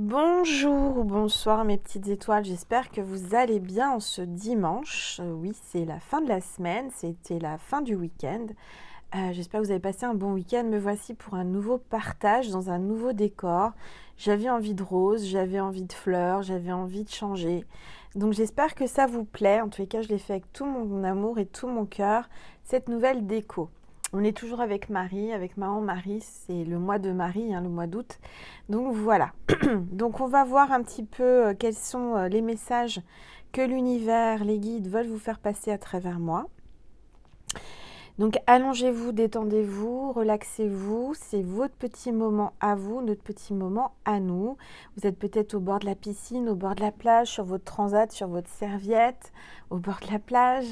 Bonjour ou bonsoir mes petites étoiles, j'espère que vous allez bien en ce dimanche. Oui, c'est la fin de la semaine, c'était la fin du week-end. J'espère que vous avez passé un bon week-end. Me voici pour un nouveau partage dans un nouveau décor. J'avais envie de roses, j'avais envie de fleurs, j'avais envie de changer. Donc j'espère que ça vous plaît. En tous les cas, je l'ai fait avec tout mon amour et tout mon cœur, cette nouvelle déco. On est toujours avec Marie, avec maman Marie, c'est le mois de Marie, le mois d'août. Donc voilà. Donc on va voir un petit peu quels sont les messages que l'univers, les guides veulent vous faire passer à travers moi. Donc allongez-vous, détendez-vous, relaxez-vous, c'est votre petit moment à vous, notre petit moment à nous. Vous êtes peut-être au bord de la piscine, au bord de la plage, sur votre transat, sur votre serviette, au bord de la plage.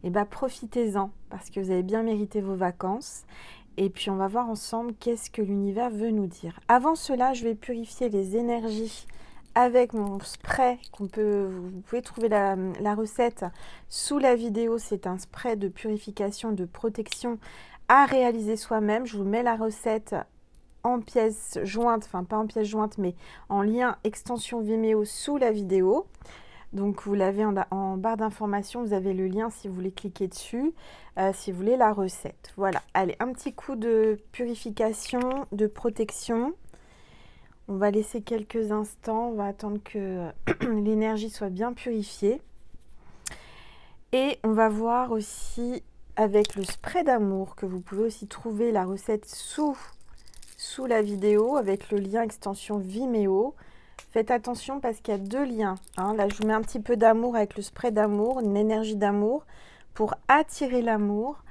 Et bien profitez-en parce que vous avez bien mérité vos vacances. Et puis on va voir ensemble qu'est-ce que l'univers veut nous dire. Avant cela, je vais purifier les énergies avec mon spray vous pouvez trouver la recette sous la vidéo. C'est un spray de purification, de protection à réaliser soi-même. Je vous mets la recette en pièce jointe, enfin pas en pièce jointe, mais en lien extension Vimeo sous la vidéo. Donc vous l'avez en barre d'information, vous avez le lien si vous voulez cliquer dessus, si vous voulez la recette. Voilà, allez, un petit coup de purification, de protection. On va laisser quelques instants, on va attendre que l'énergie soit bien purifiée. Et on va voir aussi avec le spray d'amour, que vous pouvez aussi trouver la recette sous la vidéo avec le lien extension Vimeo. Faites attention parce qu'il y a deux liens. Là, je vous mets un petit peu d'amour avec le spray d'amour, une énergie d'amour pour attirer l'amour,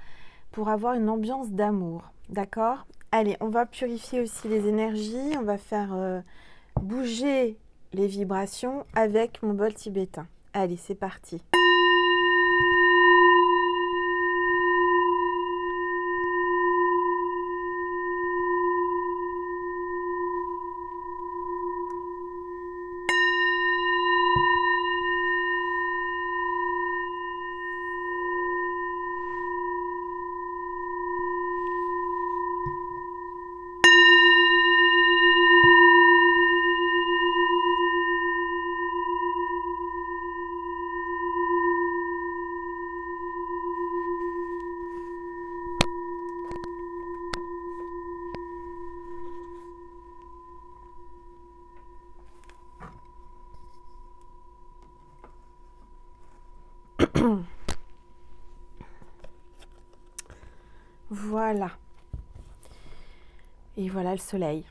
pour avoir une ambiance d'amour. D'accord ? Allez, on va purifier aussi les énergies. On va faire bouger les vibrations avec mon bol tibétain. Allez, c'est parti. Voilà. Et voilà le soleil.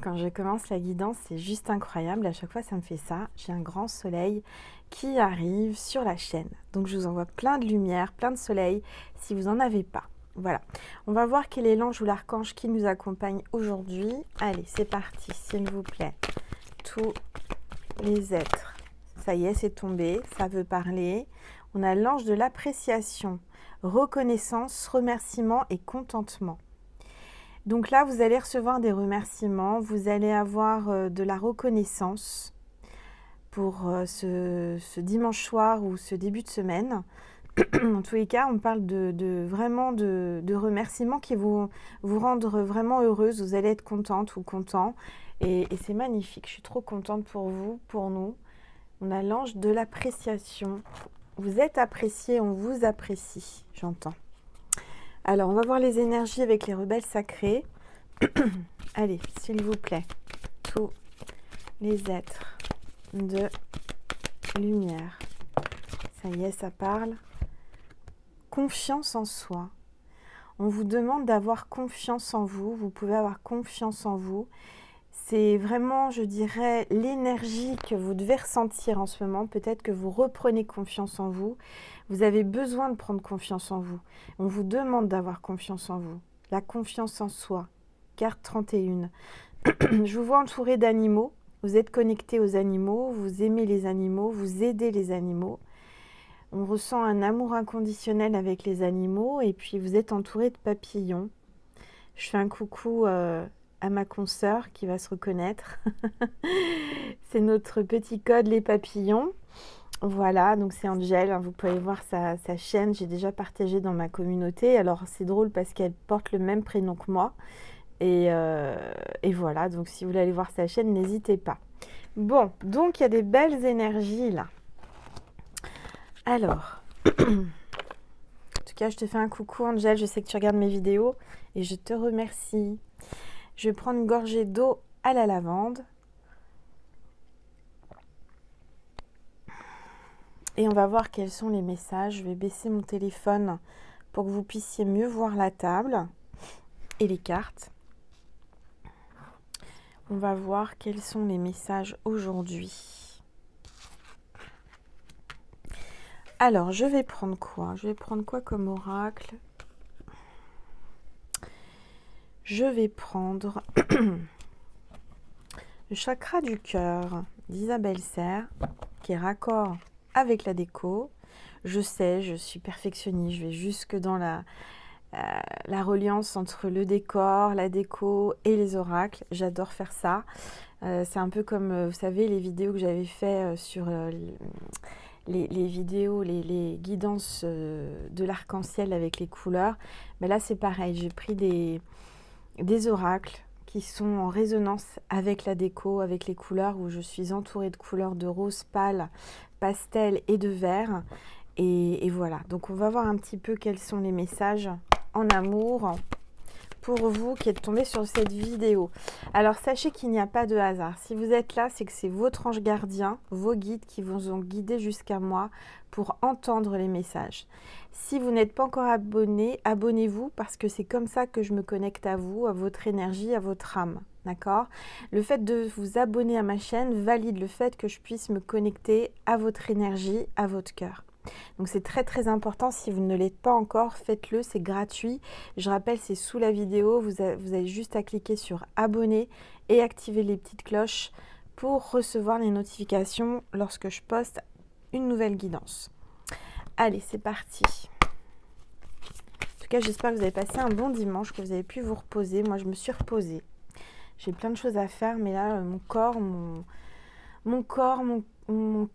Quand je commence la guidance, c'est juste incroyable. À chaque fois, ça me fait ça. J'ai un grand soleil qui arrive sur la chaîne. Donc, je vous envoie plein de lumière, plein de soleil, si vous n'en avez pas. Voilà. On va voir quel est l'ange ou l'archange qui nous accompagne aujourd'hui. Allez, c'est parti, s'il vous plaît. Tous les êtres. Ça y est, c'est tombé. Ça veut parler. On a l'ange de l'appréciation, reconnaissance, remerciement et contentement. Donc là, vous allez recevoir des remerciements, vous allez avoir de la reconnaissance pour ce dimanche soir ou ce début de semaine. En tous les cas, on parle vraiment de remerciements qui vous rendre vraiment heureuse. Vous allez être contente ou content. Et c'est magnifique. Je suis trop contente pour vous, pour nous. On a l'ange de l'appréciation. Vous êtes apprécié, on vous apprécie, j'entends. Alors, on va voir les énergies avec les rebelles sacrés. Allez, s'il vous plaît, tous les êtres de lumière. Ça y est, ça parle. Confiance en soi. On vous demande d'avoir confiance en vous. Vous pouvez avoir confiance en vous. C'est vraiment, je dirais, l'énergie que vous devez ressentir en ce moment. Peut-être que vous reprenez confiance en vous. Vous avez besoin de prendre confiance en vous. On vous demande d'avoir confiance en vous. La confiance en soi. Carte 31. Je vous vois entouré d'animaux. Vous êtes connecté aux animaux. Vous aimez les animaux. Vous aidez les animaux. On ressent un amour inconditionnel avec les animaux. Et puis, vous êtes entouré de papillons. Je fais un coucou à ma consoeur qui va se reconnaître. C'est notre petit code, les papillons. Voilà, donc c'est Angel, vous pouvez voir sa chaîne, j'ai déjà partagé dans ma communauté. Alors c'est drôle parce qu'elle porte le même prénom que moi. Et voilà, donc si vous voulez aller voir sa chaîne, n'hésitez pas. Bon, donc il y a des belles énergies là. Alors, en tout cas, je te fais un coucou Angèle, je sais que tu regardes mes vidéos et je te remercie. Je vais prendre une gorgée d'eau à la lavande. Et on va voir quels sont les messages. Je vais baisser mon téléphone pour que vous puissiez mieux voir la table et les cartes. On va voir quels sont les messages aujourd'hui. Alors, je vais prendre quoi? Je vais prendre quoi comme oracle? Je vais prendre le chakra du cœur d'Isabelle Serre, qui est raccord avec la déco. Je sais, je suis perfectionniste, je vais jusque dans la reliance entre le décor, la déco et les oracles. J'adore faire ça. C'est un peu comme, vous savez, les vidéos que j'avais fait sur les vidéos, les guidances de l'arc-en-ciel avec les couleurs. Mais là, c'est pareil. J'ai pris des oracles qui sont en résonance avec la déco, avec les couleurs, où je suis entourée de couleurs de rose pâle, pastel et de vert. Et voilà. Donc, on va voir un petit peu quels sont les messages en amour pour vous qui êtes tombés sur cette vidéo. Alors sachez qu'il n'y a pas de hasard. Si vous êtes là, c'est que c'est votre ange gardien, vos guides qui vous ont guidé jusqu'à moi pour entendre les messages. Si vous n'êtes pas encore abonné, abonnez-vous parce que c'est comme ça que je me connecte à vous, à votre énergie, à votre âme. D'accord? Le fait de vous abonner à ma chaîne valide le fait que je puisse me connecter à votre énergie, à votre cœur. Donc c'est très très important, si vous ne l'êtes pas encore, faites-le, c'est gratuit. Je rappelle, c'est sous la vidéo, vous avez juste à cliquer sur abonner et activer les petites cloches pour recevoir les notifications lorsque je poste une nouvelle guidance. Allez, c'est parti. En tout cas, j'espère que vous avez passé un bon dimanche, que vous avez pu vous reposer. Moi, je me suis reposée. J'ai plein de choses à faire, mais là, mon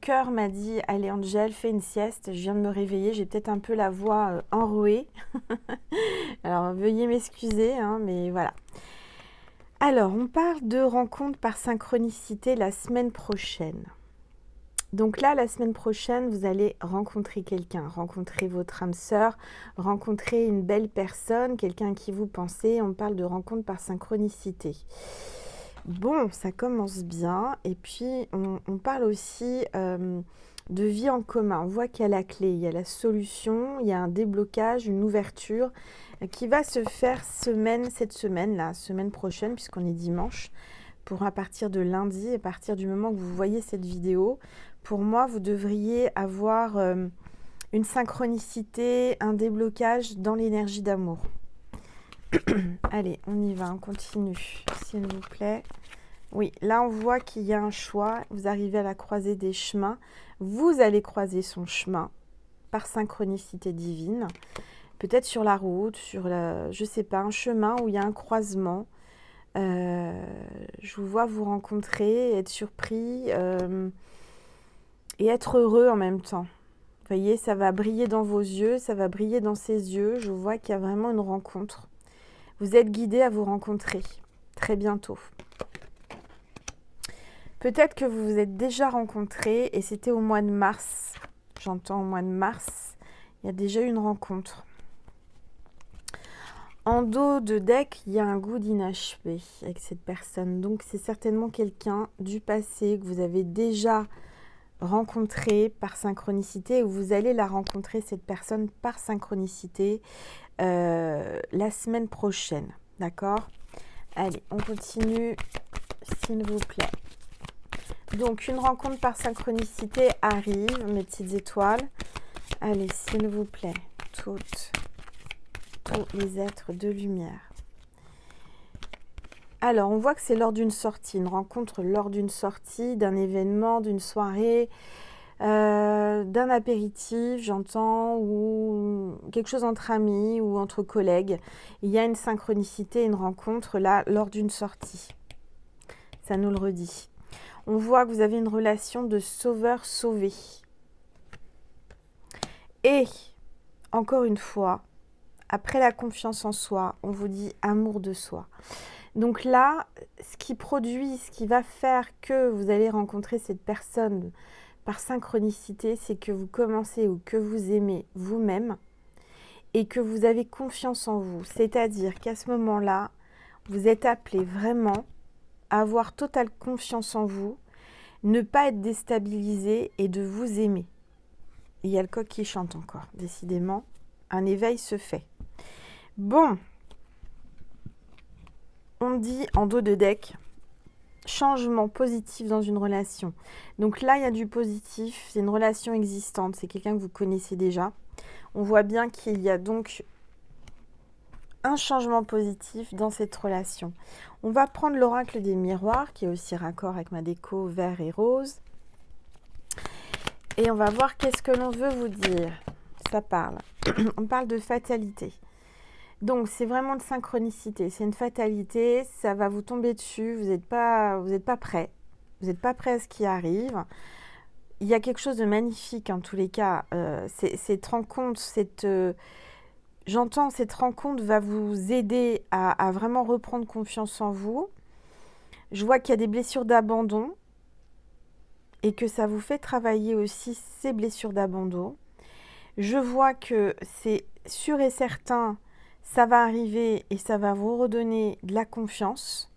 cœur m'a dit, allez Angèle, fais une sieste. Je viens de me réveiller, j'ai peut-être un peu la voix enrouée. Alors veuillez m'excuser, hein, mais voilà. Alors, on parle de rencontres par synchronicité la semaine prochaine. Donc là, la semaine prochaine, vous allez rencontrer quelqu'un, rencontrer votre âme sœur, rencontrer une belle personne, quelqu'un à qui vous pensez. On parle de rencontres par synchronicité. Bon, ça commence bien. Et puis, on parle aussi de vie en commun. On voit qu'il y a la clé, il y a la solution, il y a un déblocage, une ouverture qui va se faire cette semaine prochaine, puisqu'on est dimanche, pour à partir de lundi, à partir du moment que vous voyez cette vidéo. Pour moi, vous devriez avoir une synchronicité, un déblocage dans l'énergie d'amour. Allez, on y va, on continue, s'il vous plaît. Oui, là, on voit qu'il y a un choix. Vous arrivez à la croisée des chemins. Vous allez croiser son chemin par synchronicité divine. Peut-être sur la route, je sais pas, un chemin où il y a un croisement. Je vous vois vous rencontrer, être surpris et être heureux en même temps. Vous voyez, ça va briller dans vos yeux, ça va briller dans ses yeux. Je vois qu'il y a vraiment une rencontre. Vous êtes guidés à vous rencontrer très bientôt. Peut-être que vous vous êtes déjà rencontrés et c'était au mois de mars. J'entends au mois de mars, il y a déjà eu une rencontre. En dos de deck, il y a un goût d'inachevé avec cette personne. Donc, c'est certainement quelqu'un du passé que vous avez déjà rencontré par synchronicité ou vous allez la rencontrer, cette personne, par synchronicité la semaine prochaine. D'accord? Allez, on continue, s'il vous plaît. Donc, une rencontre par synchronicité arrive, mes petites étoiles. Allez, s'il vous plaît, tous les êtres de lumière. Alors, on voit que c'est lors d'une sortie, une rencontre lors d'une sortie, d'un événement, d'une soirée, d'un apéritif, j'entends, ou quelque chose entre amis ou entre collègues. Il y a une synchronicité, une rencontre là, lors d'une sortie. Ça nous le redit. On voit que vous avez une relation de sauveur-sauvé. Et, encore une fois, Après la confiance en soi, on vous dit amour de soi. Donc là, ce qui produit, ce qui va faire que vous allez rencontrer cette personne par synchronicité, c'est que vous commencez ou que vous aimez vous-même et que vous avez confiance en vous. C'est-à-dire qu'à ce moment-là, vous êtes appelé vraiment à avoir totale confiance en vous, ne pas être déstabilisé et de vous aimer. Il y a le coq qui chante encore, décidément. Un éveil se fait. Bon, on dit en dos de deck, changement positif dans une relation. Donc là, il y a du positif, c'est une relation existante, c'est quelqu'un que vous connaissez déjà. On voit bien qu'il y a donc un changement positif dans cette relation. On va prendre l'oracle des miroirs, qui est aussi raccord avec ma déco vert et rose. Et on va voir qu'est-ce que l'on veut vous dire. Ça parle. On parle de fatalité. Donc, c'est vraiment de synchronicité. C'est une fatalité. Ça va vous tomber dessus. Vous n'êtes pas prêt. Vous n'êtes pas prêt à ce qui arrive. Il y a quelque chose de magnifique en tous les cas. Cette rencontre, j'entends cette rencontre va vous aider à vraiment reprendre confiance en vous. Je vois qu'il y a des blessures d'abandon et que ça vous fait travailler aussi ces blessures d'abandon. Je vois que c'est sûr et certain, ça va arriver et ça va vous redonner de la confiance.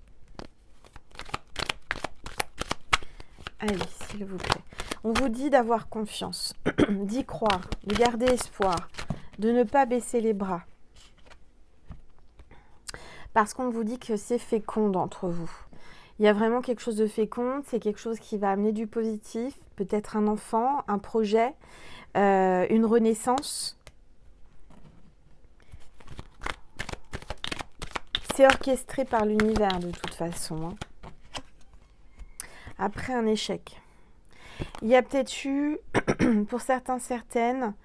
Allez, s'il vous plaît. On vous dit d'avoir confiance, d'y croire, de garder espoir, de ne pas baisser les bras. Parce qu'on vous dit que c'est fécond entre vous. Il y a vraiment quelque chose de fécond, c'est quelque chose qui va amener du positif, peut-être un enfant, un projet, une renaissance. C'est orchestré par l'univers de toute façon. Après un échec. Il y a peut-être eu, pour certains, certaines,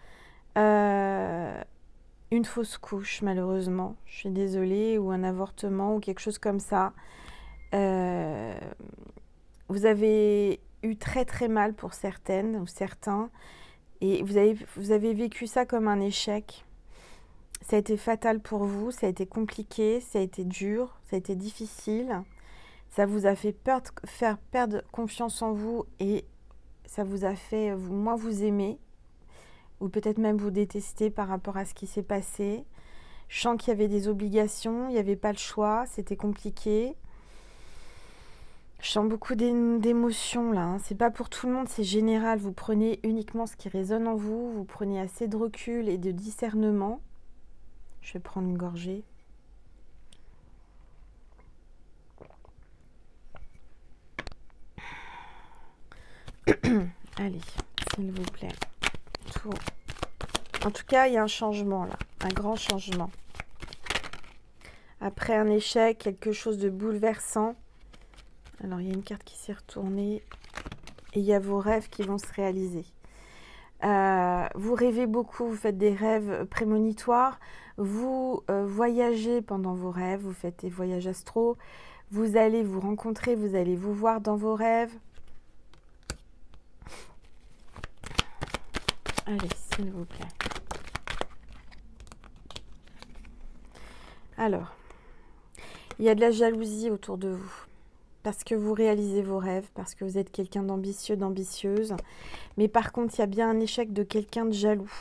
une fausse couche malheureusement. Je suis désolée, ou un avortement, ou quelque chose comme ça. Vous avez eu très très mal pour certaines ou certains. Et vous avez vécu ça comme un échec. Ça a été fatal pour vous, ça a été compliqué, ça a été dur, ça a été difficile. Ça vous a fait faire perdre confiance en vous et ça vous a fait moins vous aimer ou peut-être même vous détester par rapport à ce qui s'est passé. Je sens qu'il y avait des obligations, il n'y avait pas le choix, c'était compliqué. Je sens beaucoup d'émotions là. C'est pas pour tout le monde, c'est général. Vous prenez uniquement ce qui résonne en vous, vous prenez assez de recul et de discernement. Je vais prendre une gorgée. Allez, s'il vous plaît. Tout. En tout cas, il y a un changement là, un grand changement. Après un échec, quelque chose de bouleversant. Alors, il y a une carte qui s'est retournée et il y a vos rêves qui vont se réaliser. Vous rêvez beaucoup, vous faites des rêves prémonitoires, vous voyagez pendant vos rêves, vous faites des voyages astro, vous allez vous rencontrer, vous allez vous voir dans vos rêves. Allez, s'il vous plaît. Alors, il y a de la jalousie autour de vous. Parce que vous réalisez vos rêves, parce que vous êtes quelqu'un d'ambitieux, d'ambitieuse. Mais par contre, il y a bien un échec de quelqu'un de jaloux.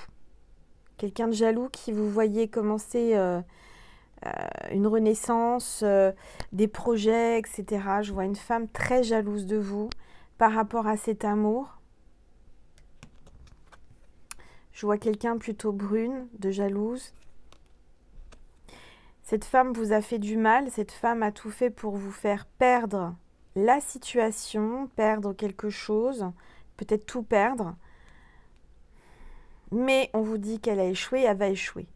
Quelqu'un de jaloux qui vous voyez commencer une renaissance, des projets, etc. Je vois une femme très jalouse de vous par rapport à cet amour. Je vois quelqu'un plutôt brune, de jalouse. Cette femme vous a fait du mal, cette femme a tout fait pour vous faire perdre la situation, perdre quelque chose, peut-être tout perdre. Mais on vous dit qu'elle a échoué, elle va échouer.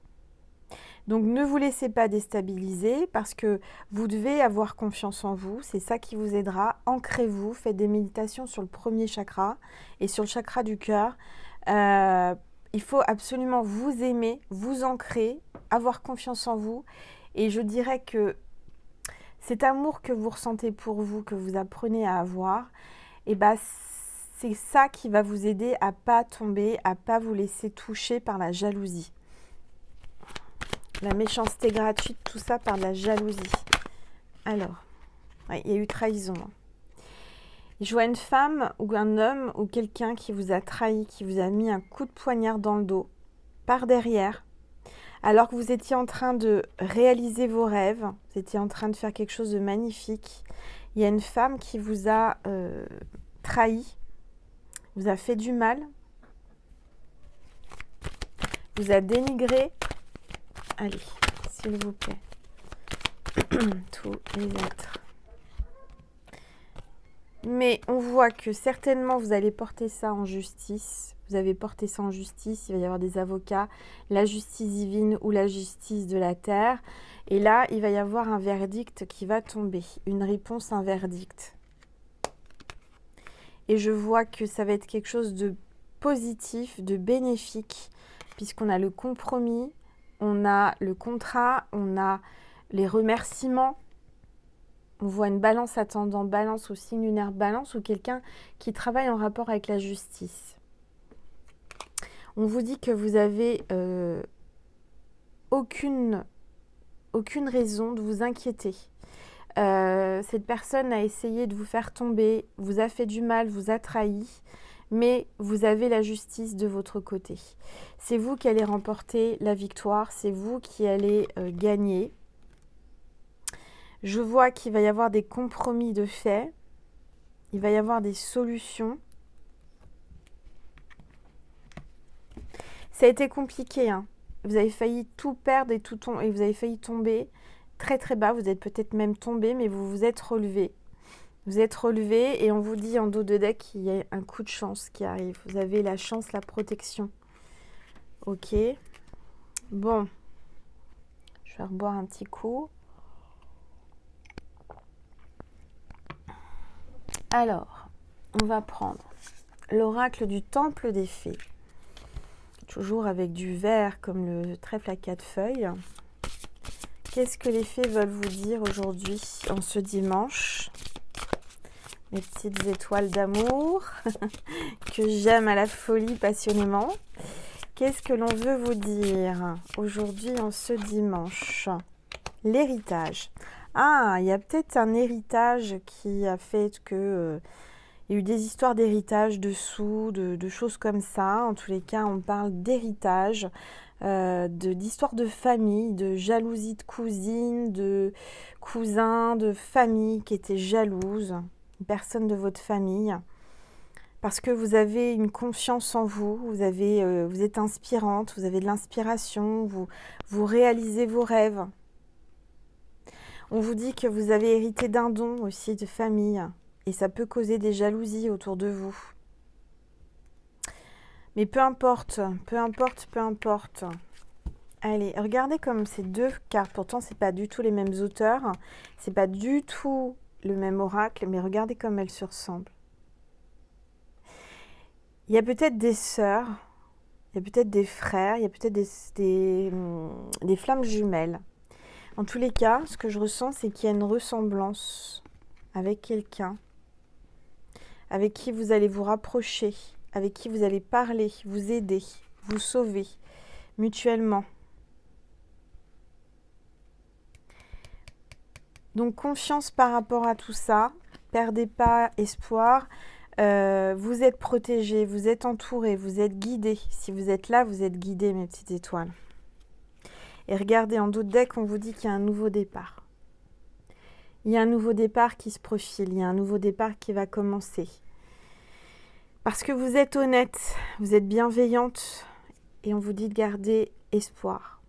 Donc ne vous laissez pas déstabiliser parce que vous devez avoir confiance en vous, c'est ça qui vous aidera. Ancrez-vous, faites des méditations sur le premier chakra et sur le chakra du cœur. Il faut absolument vous aimer, vous ancrer, avoir confiance en vous. Et je dirais que cet amour que vous ressentez pour vous, que vous apprenez à avoir, eh ben, c'est ça qui va vous aider à ne pas tomber, à ne pas vous laisser toucher par la jalousie. La méchanceté gratuite, tout ça par de la jalousie. Alors, ouais, il y a eu trahison. Je vois une femme ou un homme ou quelqu'un qui vous a trahi, qui vous a mis un coup de poignard dans le dos, par derrière, alors que vous étiez en train de réaliser vos rêves, vous étiez en train de faire quelque chose de magnifique. Il y a une femme qui vous a trahi, vous a fait du mal, vous a dénigré. Allez, s'il vous plaît. Tous les êtres. Mais on voit que certainement vous allez porter ça en justice. Vous avez porté ça en justice. Il va y avoir des avocats, la justice divine ou la justice de la terre. Et là, il va y avoir un verdict qui va tomber. Une réponse, un verdict. Et je vois que ça va être quelque chose de positif, de bénéfique, puisqu'on a le compromis, on a le contrat, on a les remerciements. On voit une balance attendant balance au signe lunaire balance ou quelqu'un qui travaille en rapport avec la justice. On vous dit que vous avez aucune raison de vous inquiéter. Cette personne a essayé de vous faire tomber, vous a fait du mal, vous a trahi, mais vous avez la justice de votre côté. C'est vous qui allez remporter la victoire, c'est vous qui allez gagner. Je vois qu'il va y avoir des compromis de fait, il va y avoir des solutions. Ça a été compliqué, hein. Vous avez failli tout perdre et et vous avez failli tomber très très bas. Vous êtes peut-être même tombé, mais vous vous êtes relevé. Vous êtes relevé et on vous dit en dos de deck qu'il y a un coup de chance qui arrive. Vous avez la chance, la protection. Ok. Bon. Je vais reboire un petit coup. Alors, on va prendre l'oracle du temple des fées. Toujours avec du vert comme le trèfle à 4 feuilles. Qu'est-ce que les fées veulent vous dire aujourd'hui, en ce dimanche? Mes petites étoiles d'amour, que j'aime à la folie passionnément. Qu'est-ce que l'on veut vous dire aujourd'hui, en ce dimanche? L'héritage. Ah, il y a peut-être un héritage qui a fait que... il y a eu des histoires d'héritage, de sous, de choses comme ça. En tous les cas, on parle d'héritage, d'histoire de famille, de jalousie de cousines, de cousins, de famille qui étaient jalouses, une personne de votre famille. Parce que vous avez une confiance en vous, vous êtes inspirante, vous avez de l'inspiration, vous réalisez vos rêves. On vous dit que vous avez hérité d'un don aussi de famille. Et ça peut causer des jalousies autour de vous. Mais peu importe, peu importe, peu importe. Allez, regardez comme ces deux cartes. Pourtant, ce n'est pas du tout les mêmes auteurs. Ce n'est pas du tout le même oracle. Mais regardez comme elles se ressemblent. Il y a peut-être des sœurs. Il y a peut-être des frères. Il y a peut-être des flammes jumelles. En tous les cas, ce que je ressens, c'est qu'il y a une ressemblance avec quelqu'un avec qui vous allez vous rapprocher, avec qui vous allez parler, vous aider, vous sauver mutuellement. Donc confiance par rapport à tout ça, perdez pas espoir, vous êtes protégés, vous êtes entourés, vous êtes guidés. Si vous êtes là, vous êtes guidés, mes petites étoiles. Et regardez, en dos de deck, on vous dit qu'il y a un nouveau départ. Il y a un nouveau départ qui se profile, il y a un nouveau départ qui va commencer. Parce que vous êtes honnête, vous êtes bienveillante et on vous dit de garder espoir.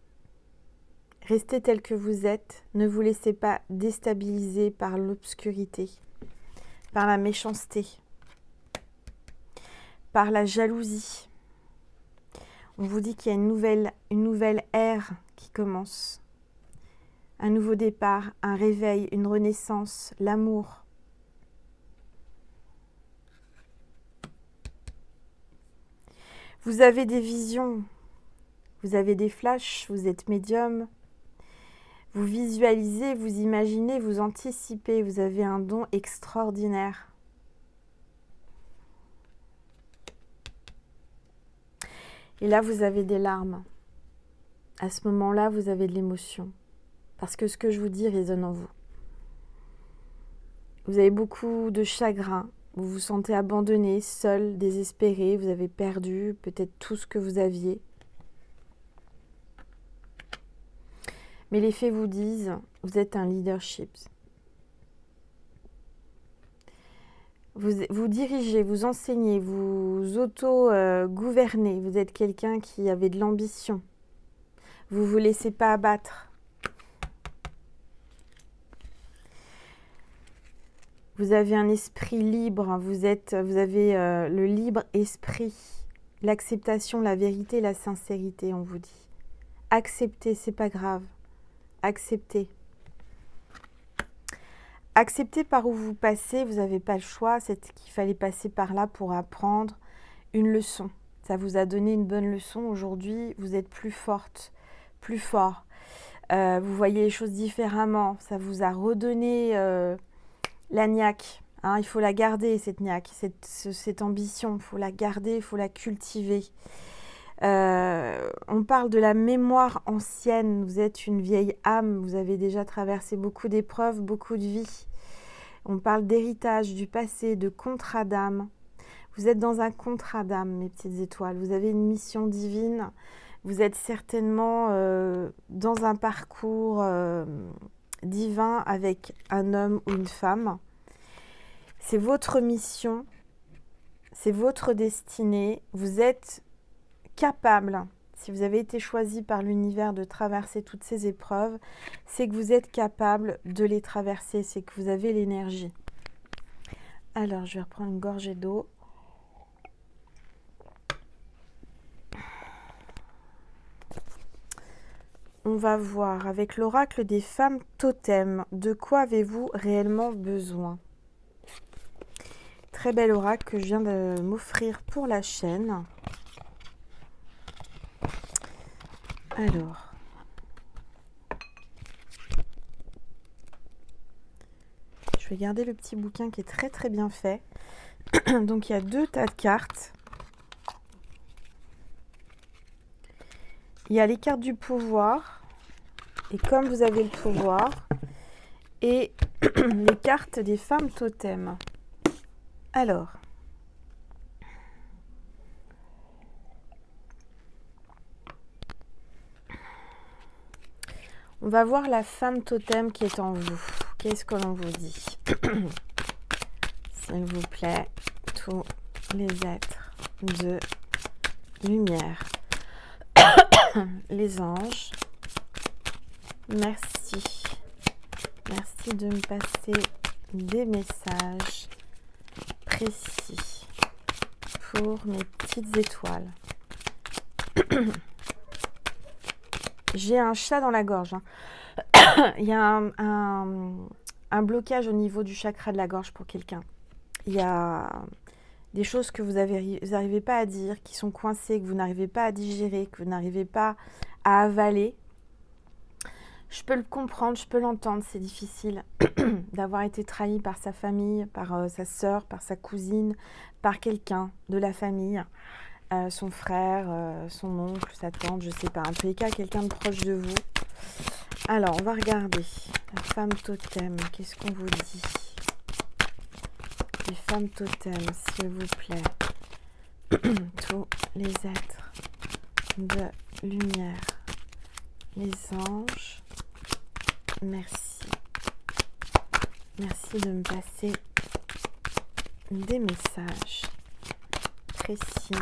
Restez tel que vous êtes, ne vous laissez pas déstabiliser par l'obscurité, par la méchanceté, par la jalousie. On vous dit qu'il y a une nouvelle ère qui commence. Un nouveau départ, un réveil, une renaissance, l'amour. Vous avez des visions, vous avez des flashs, vous êtes médium. Vous visualisez, vous imaginez, vous anticipez. Vous avez un don extraordinaire. Et là, vous avez des larmes. À ce moment-là, vous avez de l'émotion. Parce que ce que je vous dis résonne en vous. Vous avez beaucoup de chagrin. Vous vous sentez abandonné, seul, désespéré. Vous avez perdu peut-être tout ce que vous aviez. Mais les faits vous disent, vous êtes un leadership. Vous dirigez, vous enseignez, vous auto-gouvernez. Vous êtes quelqu'un qui avait de l'ambition. Vous ne vous laissez pas abattre. Vous avez un esprit libre. Vous avez le libre esprit. L'acceptation, la vérité, la sincérité, on vous dit. Acceptez, c'est pas grave. Acceptez. Acceptez par où vous passez, vous n'avez pas le choix, c'est qu'il fallait passer par là pour apprendre une leçon. Ça vous a donné une bonne leçon. Aujourd'hui, vous êtes plus forte, plus fort. Vous voyez les choses différemment. Ça vous a redonné la niaque. Hein, il faut la garder, cette niaque, cette ambition. Il faut la garder, il faut la cultiver. On parle de la mémoire ancienne. Vous êtes une vieille âme. Vous avez déjà traversé beaucoup d'épreuves, beaucoup de vies. On parle d'héritage, du passé, de contrat d'âme. Vous êtes dans un contrat d'âme, mes petites étoiles. Vous avez une mission divine. Vous êtes certainement dans un parcours divin avec un homme ou une femme. C'est votre mission. C'est votre destinée. Vous êtes capable, si vous avez été choisi par l'univers de traverser toutes ces épreuves, c'est que vous êtes capable de les traverser, c'est que vous avez l'énergie. Alors, je vais reprendre une gorgée d'eau. On va voir avec l'oracle des femmes totems, de quoi avez-vous réellement besoin? Très bel oracle que je viens de m'offrir pour la chaîne. Alors, je vais garder le petit bouquin qui est très très bien fait. Donc il y a 2 tas de cartes. Il y a les cartes du pouvoir, et comme vous avez le pouvoir, et les cartes des femmes totems. Alors, on va voir la femme totem qui est en vous. Qu'est-ce que l'on vous dit? S'il vous plaît, tous les êtres de lumière, les anges, merci. Merci de me passer des messages précis pour mes petites étoiles. J'ai un chat dans la gorge. Hein. Il y a un blocage au niveau du chakra de la gorge pour quelqu'un. Il y a des choses que vous n'arrivez pas à dire, qui sont coincées, que vous n'arrivez pas à digérer, que vous n'arrivez pas à avaler. Je peux le comprendre, je peux l'entendre, c'est difficile d'avoir été trahi par sa famille, par sa sœur, par sa cousine, par quelqu'un de la famille, son frère, son oncle, sa tante, je sais pas. En tous les cas, quelqu'un de proche de vous. Alors, on va regarder. La femme totem, qu'est-ce qu'on vous dit? Les femmes totems, s'il vous plaît. Tous les êtres de lumière, les anges, merci. Merci de me passer des messages précis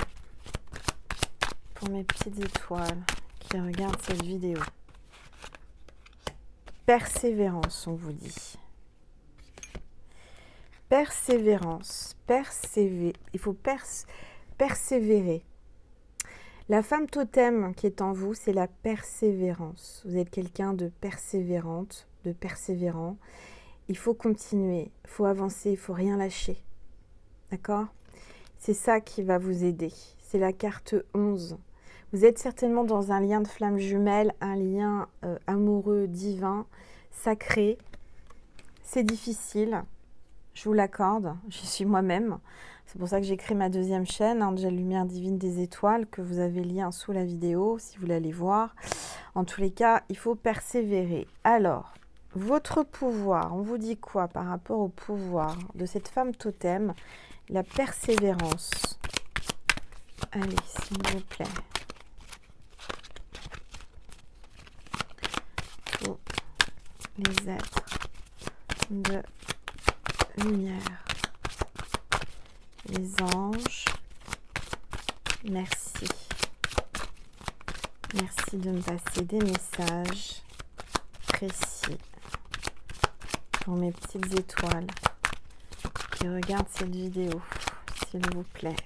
pour mes petites étoiles qui regardent cette vidéo. Persévérance, on vous dit. Persévérance, il faut persévérer. La femme totem qui est en vous, c'est la persévérance. Vous êtes quelqu'un de persévérante, de persévérant. Il faut continuer, il faut avancer, il ne faut rien lâcher. D'accord? C'est ça qui va vous aider. C'est la carte 11. Vous êtes certainement dans un lien de flamme jumelle, un lien amoureux, divin, sacré. C'est difficile. je vous l'accorde, j'y suis moi-même. C'est pour ça que j'ai créé ma deuxième chaîne, Angel Lumière Divine des Étoiles, que vous avez le lien sous la vidéo, si vous voulez aller voir. En tous les cas, il faut persévérer. Alors, votre pouvoir, on vous dit quoi par rapport au pouvoir de cette femme totem? La persévérance. Allez, s'il vous plaît. Tous les êtres de lumière. Les anges, merci. Merci de me passer des messages précis pour mes petites étoiles qui regardent cette vidéo, s'il vous plaît.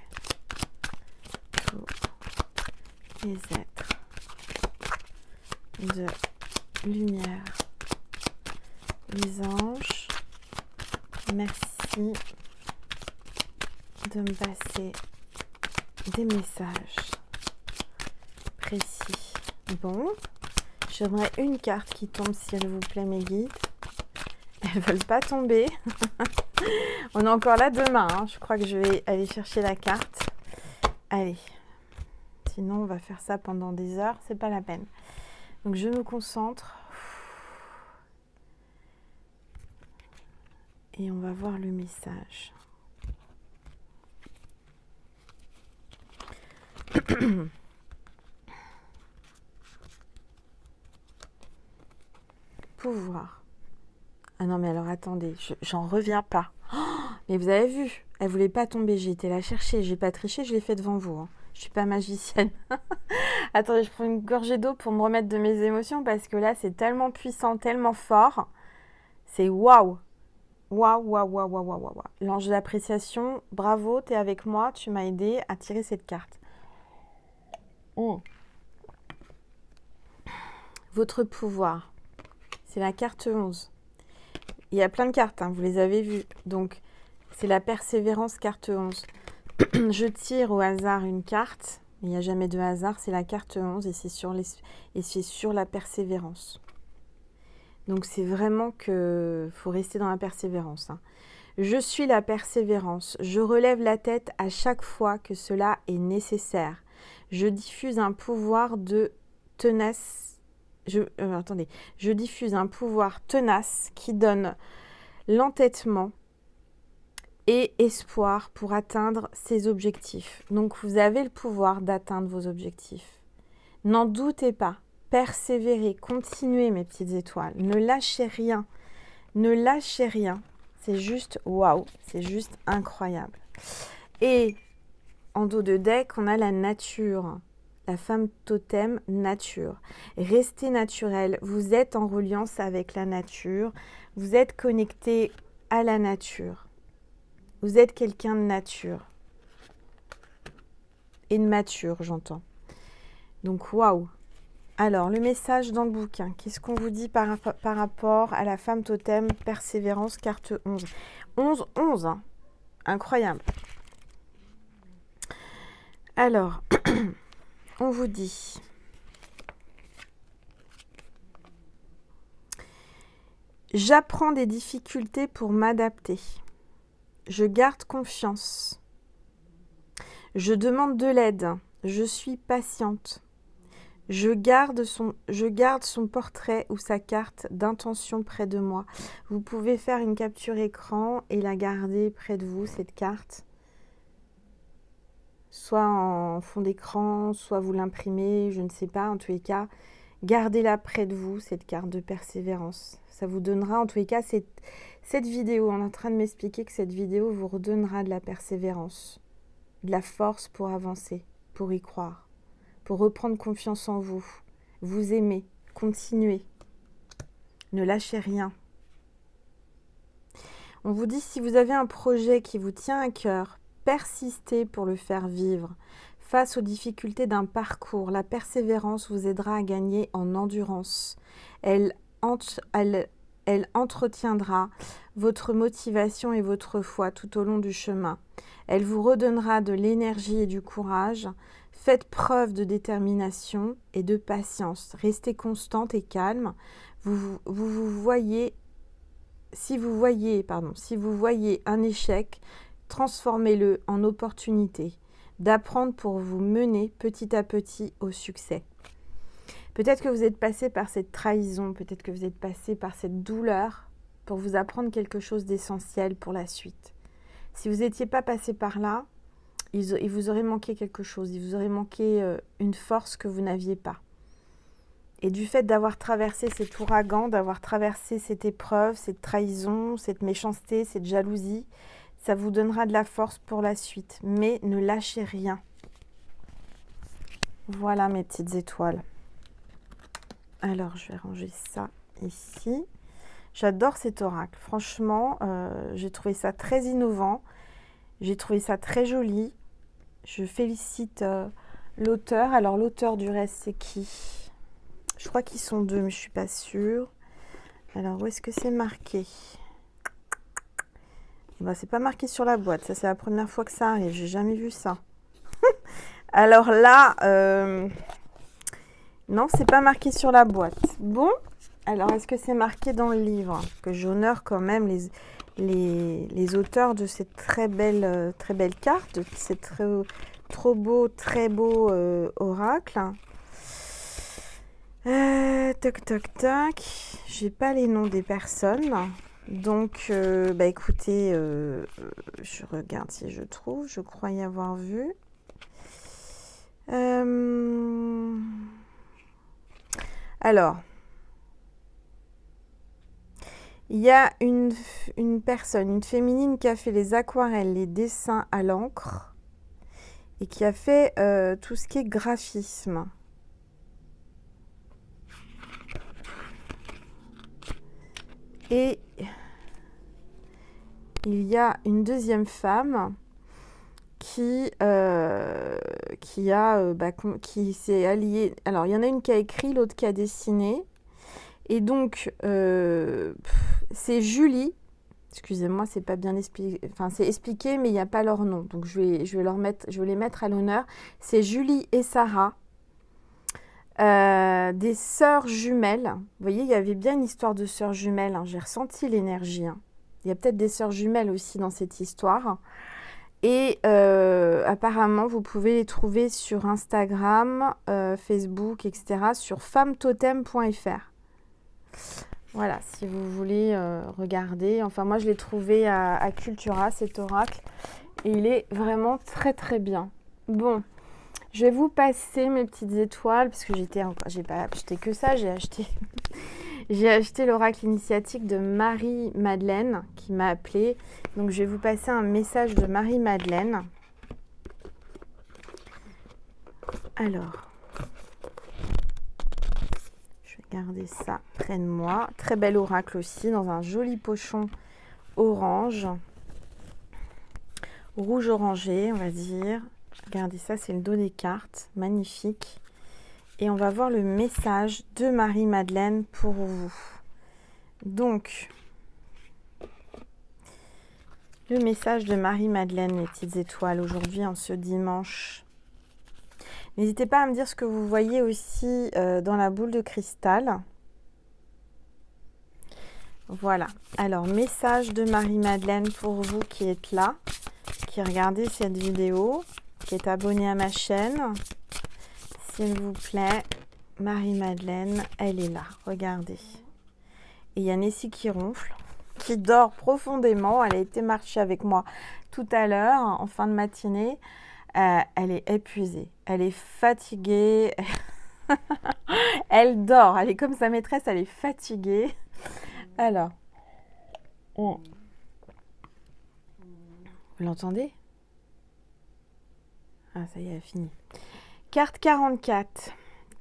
Tous les êtres de lumière, les anges, merci de me passer des messages précis. Bon, j'aimerais une carte qui tombe, s'il vous plaît, mes guides. Elles veulent pas tomber. On est encore là demain, hein. Je crois que je vais aller chercher la carte. Allez, sinon on va faire ça pendant des heures, c'est pas la peine. Donc je me concentre. Et on va voir le message. Pouvoir. Ah non, mais alors attendez, j'en reviens pas. Oh, mais vous avez vu, elle voulait pas tomber, j'ai été la chercher, j'ai pas triché, je l'ai fait devant vous. Hein. Je suis pas magicienne. Attendez, je prends une gorgée d'eau pour me remettre de mes émotions parce que là, c'est tellement puissant, tellement fort. C'est waouh. Waouh, waouh, waouh, waouh, waouh, waouh. L'ange de l'appréciation, bravo, t'es avec moi, tu m'as aidé à tirer cette carte. Votre pouvoir, c'est la carte 11. Il y a plein de cartes, hein, vous les avez vues. Donc, c'est la persévérance, carte 11. Je tire au hasard une carte. Il n'y a jamais de hasard, c'est la carte 11 et c'est sur la persévérance. Donc, c'est vraiment que faut rester dans la persévérance. Hein. Je suis la persévérance. Je relève la tête à chaque fois que cela est nécessaire. Je diffuse un pouvoir de tenace. Je diffuse un pouvoir tenace qui donne l'entêtement et espoir pour atteindre ses objectifs. Donc, vous avez le pouvoir d'atteindre vos objectifs. N'en doutez pas. Persévérez, continuez, mes petites étoiles. Ne lâchez rien. Ne lâchez rien. C'est juste waouh, c'est juste incroyable. Et en dos de deck, on a la nature. La femme totem, nature. Restez naturel. Vous êtes en reliance avec la nature. Vous êtes connecté à la nature. Vous êtes quelqu'un de nature. Et de mature, j'entends. Donc, waouh. Alors, le message dans le bouquin. Qu'est-ce qu'on vous dit par rapport à la femme totem, persévérance, carte 11. 11, hein. Incroyable. Alors, on vous dit... J'apprends des difficultés pour m'adapter. Je garde confiance. Je demande de l'aide. Je suis patiente. Je garde son portrait ou sa carte d'intention près de moi. Vous pouvez faire une capture écran et la garder près de vous, cette carte. Soit en fond d'écran, soit vous l'imprimez, je ne sais pas. En tous les cas, gardez-la près de vous, cette carte de persévérance. Ça vous donnera, en tous les cas, cette vidéo, on est en train de m'expliquer que cette vidéo vous redonnera de la persévérance, de la force pour avancer, pour y croire. Pour reprendre confiance en vous, vous aimer, continuez, ne lâchez rien. On vous dit, si vous avez un projet qui vous tient à cœur, persistez pour le faire vivre. Face aux difficultés d'un parcours, la persévérance vous aidera à gagner en endurance. Elle entretiendra votre motivation et votre foi tout au long du chemin. Elle vous redonnera de l'énergie et du courage. Faites preuve de détermination et de patience. Restez constante et calme. Vous voyez si vous voyez un échec, transformez-le en opportunité d'apprendre pour vous mener petit à petit au succès. Peut-être que vous êtes passé par cette trahison, peut-être que vous êtes passé par cette douleur pour vous apprendre quelque chose d'essentiel pour la suite. Si vous n'étiez pas passé par là, il vous aurait manqué quelque chose, il vous aurait manqué une force que vous n'aviez pas. Et du fait d'avoir traversé cet ouragan, d'avoir traversé cette épreuve, cette trahison, cette méchanceté, cette jalousie, ça vous donnera de la force pour la suite. Mais ne lâchez rien. Voilà mes petites étoiles. Alors, je vais ranger ça ici. J'adore cet oracle. Franchement, j'ai trouvé ça très innovant. J'ai trouvé ça très joli. Je félicite l'auteur. Alors, l'auteur du reste, c'est qui? Je crois qu'ils sont deux, mais je ne suis pas sûre. Alors, où est-ce que c'est marqué? Ben, c'est pas marqué sur la boîte. Ça, c'est la première fois que ça arrive. J'ai jamais vu ça. Alors là, non, c'est pas marqué sur la boîte. Bon, alors est-ce que c'est marqué dans le livre? Que j'honore quand même les auteurs de cette très belle carte, de ces très beau oracle. Toc toc toc. J'ai pas les noms des personnes. Donc, bah écoutez, je regarde si je trouve. Je crois y avoir vu. Alors, il y a une personne, une féminine qui a fait les aquarelles, les dessins à l'encre et qui a fait tout ce qui est graphisme. Et il y a une deuxième femme qui s'est alliée. Alors, il y en a une qui a écrit, l'autre qui a dessiné. Et donc, c'est Julie. Excusez-moi, c'est pas bien expliqué. Enfin, c'est expliqué, mais il n'y a pas leur nom. Donc, je vais les mettre à l'honneur. C'est Julie et Sarah. Des sœurs jumelles. Vous voyez, il y avait bien une histoire de sœurs jumelles. Hein. J'ai ressenti l'énergie. Hein. Il y a peut-être des sœurs jumelles aussi dans cette histoire. Et apparemment, vous pouvez les trouver sur Instagram, Facebook, etc. sur femmetotem.fr. Voilà, si vous voulez regarder. Enfin, moi, je l'ai trouvé à Cultura, cet oracle. Et il est vraiment très, très bien. Bon. Je vais vous passer mes petites étoiles parce que j'ai pas acheté que ça, j'ai acheté l'oracle initiatique de Marie-Madeleine qui m'a appelée. Donc je vais vous passer un message de Marie-Madeleine. Alors, je vais garder ça près de moi. Très bel oracle aussi dans un joli pochon orange. Rouge orangé, on va dire. Regardez ça, c'est le dos des cartes. Magnifique. Et on va voir le message de Marie-Madeleine pour vous. Donc, le message de Marie-Madeleine, les petites étoiles, aujourd'hui, en ce dimanche. N'hésitez pas à me dire ce que vous voyez aussi dans la boule de cristal. Voilà. Alors, message de Marie-Madeleine pour vous qui êtes là, qui regardez cette vidéo, qui est abonné à ma chaîne. S'il vous plaît, Marie-Madeleine, elle est là. Regardez. Et il y a Nessie qui ronfle, qui dort profondément. Elle a été marcher avec moi tout à l'heure, en fin de matinée. Elle est épuisée. Elle est fatiguée. Elle dort. Elle est comme sa maîtresse, elle est fatiguée. Alors. Vous l'entendez? Ah, ça y est, elle a fini. Carte 44.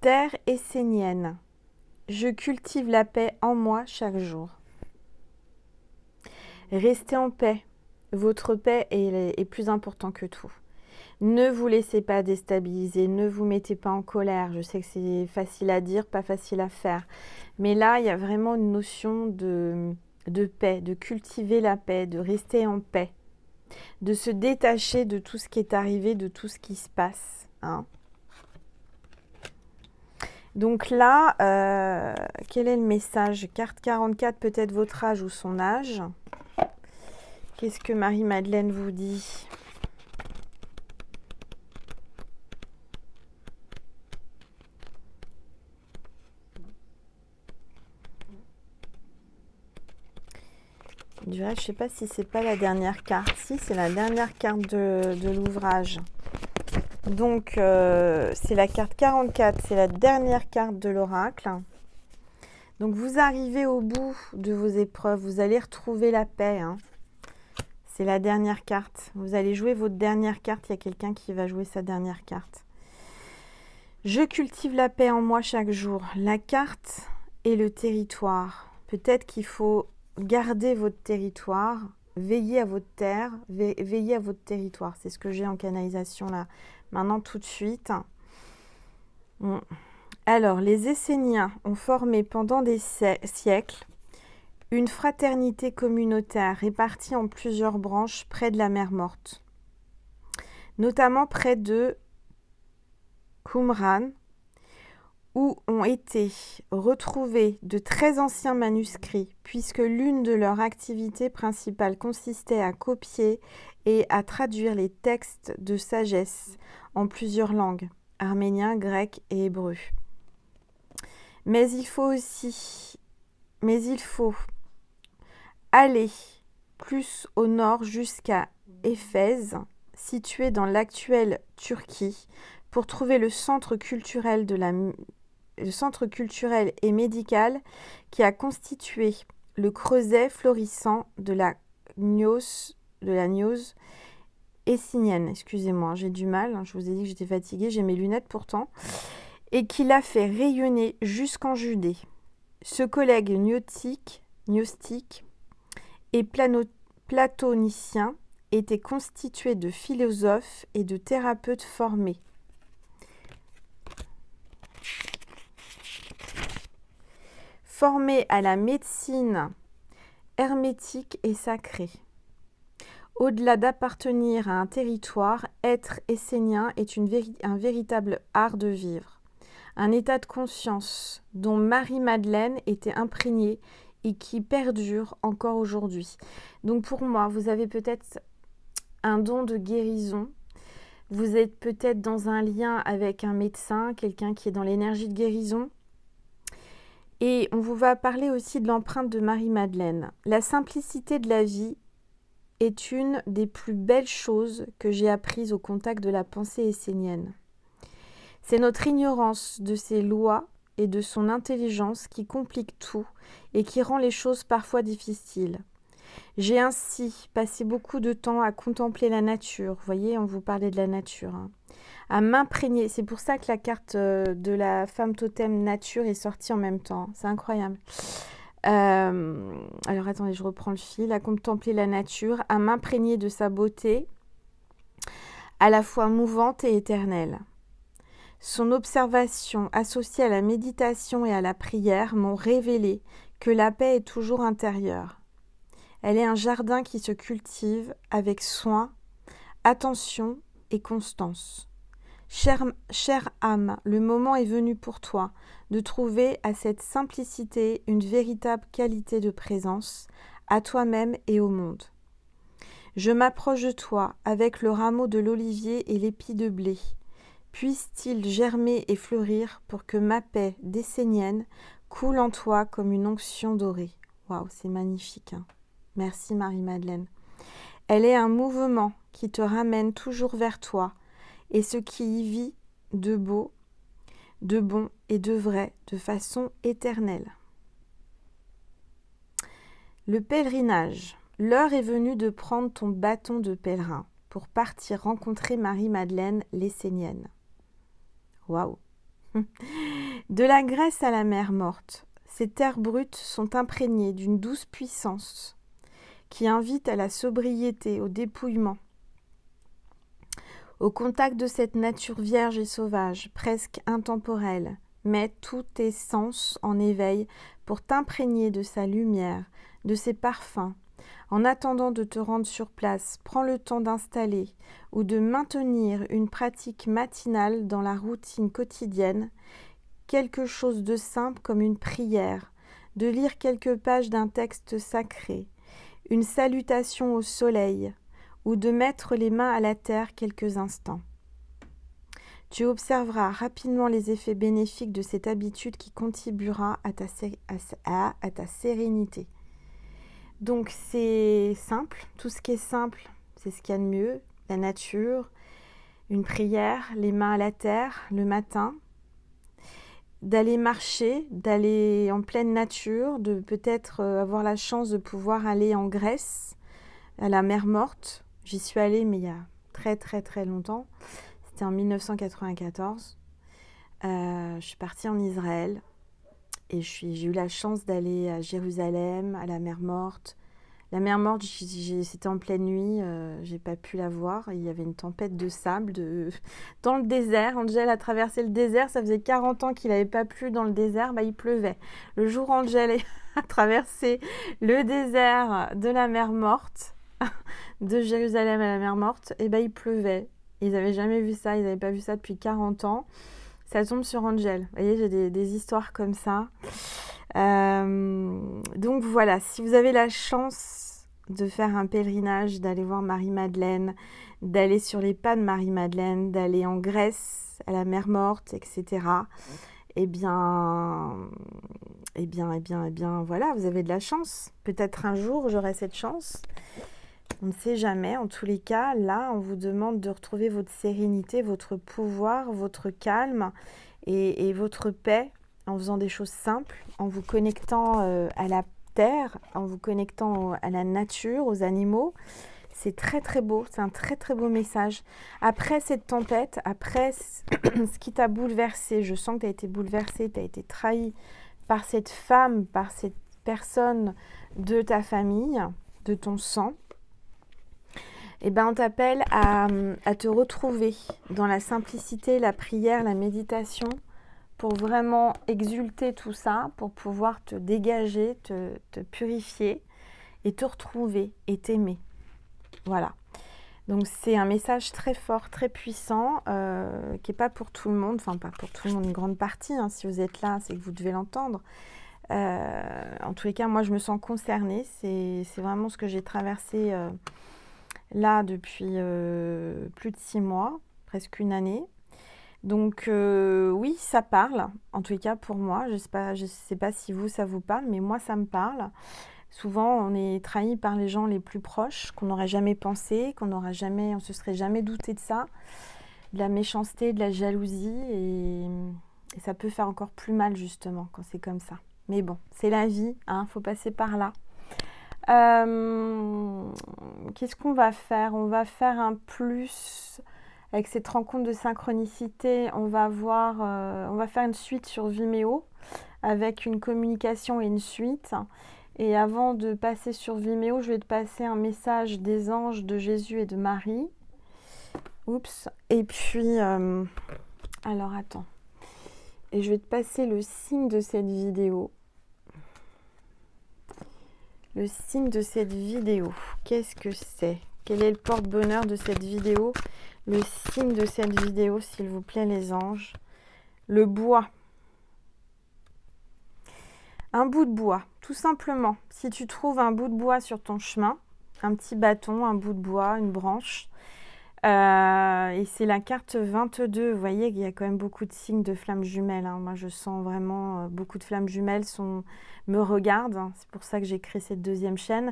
Terre essénienne. Je cultive la paix en moi chaque jour. Restez en paix. Votre paix est plus important que tout. Ne vous laissez pas déstabiliser. Ne vous mettez pas en colère. Je sais que c'est facile à dire, pas facile à faire. Mais là, il y a vraiment une notion de paix, de cultiver la paix, de rester en paix, de se détacher de tout ce qui est arrivé, de tout ce qui se passe. Hein. Donc là, quel est le message? Carte 44, peut-être votre âge ou son âge. Qu'est-ce que Marie-Madeleine vous dit? Je ne sais pas si c'est pas la dernière carte. Si, c'est la dernière carte de l'ouvrage. Donc, c'est la carte 44, c'est la dernière carte de l'oracle. Donc, vous arrivez au bout de vos épreuves, vous allez retrouver la paix. Hein. C'est la dernière carte. Vous allez jouer votre dernière carte, il y a quelqu'un qui va jouer sa dernière carte. Je cultive la paix en moi chaque jour. La carte et le territoire. Peut-être qu'il faut garder votre territoire, veiller à votre terre, veiller à votre territoire. C'est ce que j'ai en canalisation là. Maintenant, tout de suite. Alors, les Esséniens ont formé pendant des siècles une fraternité communautaire répartie en plusieurs branches près de la mer Morte, notamment près de Qumran, où ont été retrouvés de très anciens manuscrits, puisque l'une de leurs activités principales consistait à copier et à traduire les textes de sagesse en plusieurs langues, arménien, grec et hébreu. Mais il faut aller plus au nord jusqu'à Éphèse, situé dans l'actuelle Turquie, pour trouver le centre culturel et médical qui a constitué le creuset florissant de la gnose essinienne. Excusez-moi, j'ai du mal, je vous ai dit que j'étais fatiguée, j'ai mes lunettes pourtant, et qui l'a fait rayonner jusqu'en Judée. Ce collègue gnostique et platonicien était constitué de philosophes et de thérapeutes formés. Formés à la médecine hermétique et sacrée. Au-delà d'appartenir à un territoire, être essénien est un véritable art de vivre, un état de conscience dont Marie-Madeleine était imprégnée et qui perdure encore aujourd'hui. Donc pour moi, vous avez peut-être un don de guérison, vous êtes peut-être dans un lien avec un médecin, quelqu'un qui est dans l'énergie de guérison. Et on vous va parler aussi de l'empreinte de Marie-Madeleine. La simplicité de la vie est une des plus belles choses que j'ai apprises au contact de la pensée essénienne. C'est notre ignorance de ses lois et de son intelligence qui complique tout et qui rend les choses parfois difficiles. J'ai ainsi passé beaucoup de temps à contempler la nature. Vous voyez, on vous parlait de la nature. Hein. À m'imprégner. C'est pour ça que la carte de la femme totem nature est sortie en même temps. C'est incroyable. Alors attendez, je reprends le fil. À contempler la nature, à m'imprégner de sa beauté, à la fois mouvante et éternelle. Son observation associée à la méditation et à la prière m'ont révélé que la paix est toujours intérieure. Elle est un jardin qui se cultive avec soin, attention et constance. Chère âme, le moment est venu pour toi de trouver à cette simplicité une véritable qualité de présence, à toi-même et au monde. Je m'approche de toi avec le rameau de l'olivier et l'épi de blé. Puisse-t-il germer et fleurir pour que ma paix d'essénienne coule en toi comme une onction dorée. Waouh, c'est magnifique. Hein. Merci Marie-Madeleine. Elle est un mouvement qui te ramène toujours vers toi et ce qui y vit de beau, de bon et de vrai de façon éternelle. Le pèlerinage. L'heure est venue de prendre ton bâton de pèlerin pour partir rencontrer Marie-Madeleine l'essénienne. Waouh! De la Grèce à la mer Morte, ces terres brutes sont imprégnées d'une douce puissance qui invite à la sobriété, au dépouillement. Au contact de cette nature vierge et sauvage, presque intemporelle, mets tous tes sens en éveil pour t'imprégner de sa lumière, de ses parfums. En attendant de te rendre sur place, prends le temps d'installer ou de maintenir une pratique matinale dans la routine quotidienne quelque chose de simple comme une prière, de lire quelques pages d'un texte sacré, une salutation au soleil, ou de mettre les mains à la terre quelques instants. Tu observeras rapidement les effets bénéfiques de cette habitude qui contribuera à ta sérénité. Donc c'est simple, tout ce qui est simple, c'est ce qu'il y a de mieux, la nature, une prière, les mains à la terre le matin, d'aller marcher, d'aller en pleine nature, de peut-être avoir la chance de pouvoir aller en Grèce, à la mer Morte. J'y suis allée mais il y a très très très longtemps. C'était en 1994. Je suis partie en Israël et j'ai eu la chance d'aller à Jérusalem, à la mer Morte. La mer Morte, c'était en pleine nuit, j'ai pas pu la voir. Il y avait une tempête de sable dans le désert. Angel a traversé le désert, ça faisait 40 ans qu'il n'avait pas plu dans le désert, il pleuvait. Le jour où Angel a traversé le désert de la mer Morte, de Jérusalem à la mer Morte, il pleuvait. Ils n'avaient jamais vu ça, ils n'avaient pas vu ça depuis 40 ans. Ça tombe sur Angel. Vous voyez, j'ai des histoires comme ça. Donc voilà, si vous avez la chance de faire un pèlerinage, d'aller voir Marie-Madeleine, d'aller sur les pas de Marie-Madeleine, d'aller en Grèce, à la mer Morte, etc., eh bien, voilà, vous avez de la chance. Peut-être un jour, j'aurai cette chance. On ne sait jamais. En tous les cas, là, on vous demande de retrouver votre sérénité, votre pouvoir, votre calme et votre paix en faisant des choses simples, en vous connectant à la terre, en vous connectant à la nature, aux animaux. C'est très très beau, c'est un très très beau message. Après cette tempête, après ce qui t'a bouleversé, je sens que tu as été bouleversé, tu as été trahi par cette femme, par cette personne de ta famille, de ton sang. On t'appelle à te retrouver dans la simplicité, la prière, la méditation, pour vraiment exulter tout ça, pour pouvoir te dégager, te purifier et te retrouver et t'aimer. Voilà. Donc c'est un message très fort, très puissant, qui n'est pas pour tout le monde, enfin pas pour tout le monde, une grande partie. Si vous êtes là, c'est que vous devez l'entendre. En tous les cas, moi je me sens concernée. C'est vraiment ce que j'ai traversé là depuis plus de 6 mois, presque une année. Donc oui, ça parle, en tous les cas pour moi. Je sais pas si vous, ça vous parle, mais moi, ça me parle. Souvent, on est trahi par les gens les plus proches, qu'on n'aurait jamais pensé, on se serait jamais douté de ça, de la méchanceté, de la jalousie, et ça peut faire encore plus mal justement quand c'est comme ça. Mais bon, c'est la vie, faut passer par là. Qu'est-ce qu'on va faire? On va faire un plus avec cette rencontre de synchronicité. On va faire une suite sur Vimeo avec une communication et une suite. Et avant de passer sur Vimeo, je vais te passer un message des anges de Jésus et de Marie. Oups. Et puis, alors attends. Et je vais te passer le signe de cette vidéo. Le signe de cette vidéo, qu'est-ce que c'est? Quel est le porte-bonheur de cette vidéo? Le signe de cette vidéo, s'il vous plaît, les anges. Le bois. Un bout de bois, tout simplement. Si tu trouves un bout de bois sur ton chemin, un petit bâton, un bout de bois, une branche, et c'est la carte 22. Vous voyez qu'il y a quand même beaucoup de signes de flammes jumelles. Moi, je sens vraiment beaucoup de flammes jumelles me regardent. C'est pour ça que j'ai créé cette deuxième chaîne,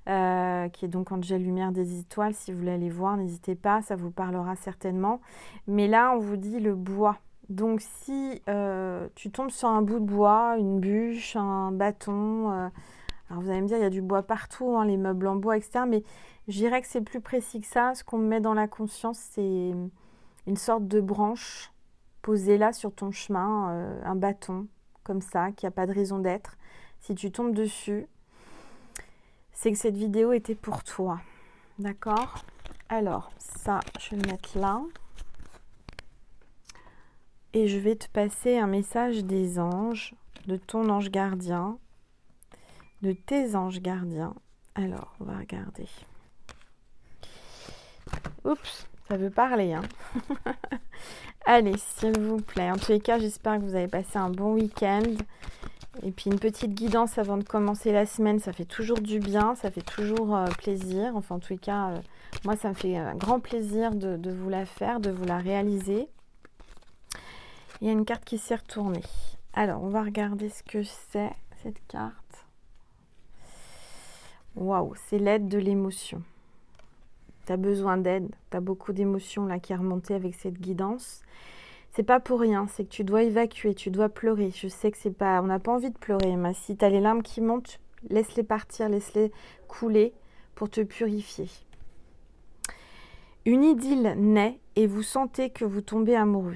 qui est donc Angel Lumière des Étoiles. Si vous voulez aller voir, n'hésitez pas, ça vous parlera certainement. Mais là, on vous dit le bois. Donc, si tu tombes sur un bout de bois, une bûche, un bâton, alors vous allez me dire, il y a du bois partout, les meubles en bois, etc. Mais je dirais que c'est plus précis que ça. Ce qu'on me met dans la conscience, c'est une sorte de branche posée là sur ton chemin, un bâton comme ça, qui n'a pas de raison d'être. Si tu tombes dessus, c'est que cette vidéo était pour toi. D'accord? Alors, ça, je vais le mettre là. Et je vais te passer un message des anges, de ton ange gardien, de tes anges gardiens. Alors, on va regarder. Oups, ça veut parler. Allez, s'il vous plaît. En tous les cas, j'espère que vous avez passé un bon week-end. Et puis une petite guidance avant de commencer la semaine, ça fait toujours du bien, ça fait toujours plaisir. Enfin, en tous les cas, moi, ça me fait un grand plaisir de vous la faire, de vous la réaliser. Il y a une carte qui s'est retournée. Alors, on va regarder ce que c'est, cette carte. Waouh, c'est l'aide de l'émotion. Tu as besoin d'aide, tu as beaucoup d'émotions là qui est remontée avec cette guidance. C'est pas pour rien, c'est que tu dois évacuer, tu dois pleurer. Je sais que c'est pas, on n'a pas envie de pleurer, mais si tu as les larmes qui montent, laisse-les partir, laisse-les couler pour te purifier. Une idylle naît et vous sentez que vous tombez amoureux.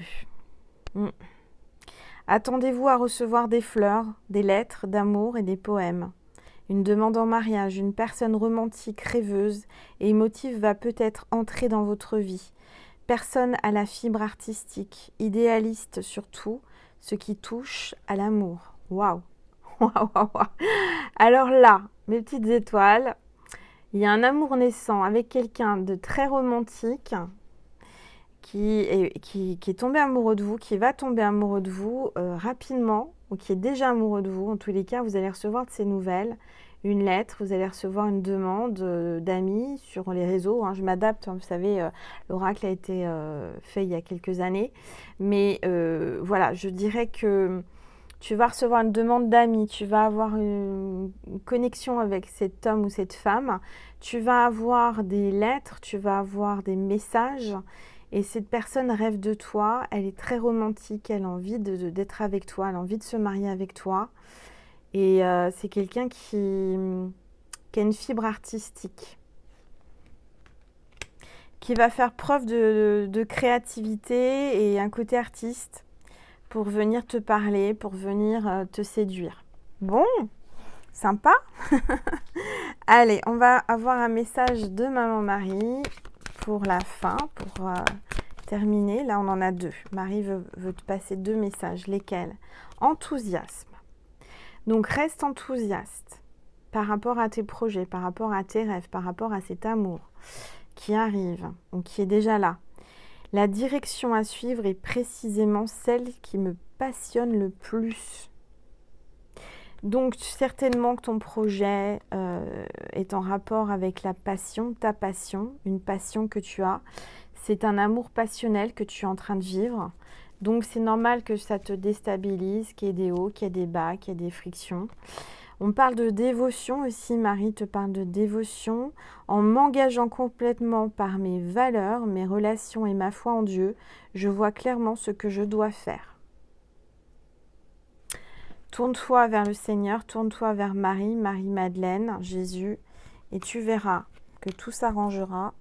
Attendez-vous à recevoir des fleurs, des lettres d'amour et des poèmes. Une demande en mariage, une personne romantique, rêveuse et émotive va peut-être entrer dans votre vie. Personne à la fibre artistique, idéaliste surtout, ce qui touche à l'amour. Waouh! Waouh, waouh, waouh! Alors là, mes petites étoiles, il y a un amour naissant avec quelqu'un de très romantique qui est tombé amoureux de vous, qui va tomber amoureux de vous rapidement, ou qui est déjà amoureux de vous. En tous les cas, vous allez recevoir de ces nouvelles, une lettre, vous allez recevoir une demande d'amis sur les réseaux. Je m'adapte, vous savez, l'oracle a été fait il y a quelques années. Mais voilà, je dirais que tu vas recevoir une demande d'amis, tu vas avoir une connexion avec cet homme ou cette femme, tu vas avoir des lettres, tu vas avoir des messages. Et cette personne rêve de toi, elle est très romantique, elle a envie d'être avec toi, elle a envie de se marier avec toi. Et c'est quelqu'un qui a une fibre artistique, qui va faire preuve de créativité et un côté artiste pour venir te parler, pour venir te séduire. Bon, sympa. Allez, on va avoir un message de Maman Marie pour la fin, pour terminer. Là, on en a deux. Marie veut te passer deux messages. Lesquels? Enthousiasme. Donc, reste enthousiaste par rapport à tes projets, par rapport à tes rêves, par rapport à cet amour qui arrive ou qui est déjà là. La direction à suivre est précisément celle qui me passionne le plus. Donc, certainement que ton projet est en rapport avec la passion, ta passion, une passion que tu as. C'est un amour passionnel que tu es en train de vivre. Donc, c'est normal que ça te déstabilise, qu'il y ait des hauts, qu'il y ait des bas, qu'il y ait des frictions. On parle de dévotion aussi, Marie te parle de dévotion. En m'engageant complètement par mes valeurs, mes relations et ma foi en Dieu, je vois clairement ce que je dois faire. Tourne-toi vers le Seigneur, tourne-toi vers Marie, Marie-Madeleine, Jésus, et tu verras que tout s'arrangera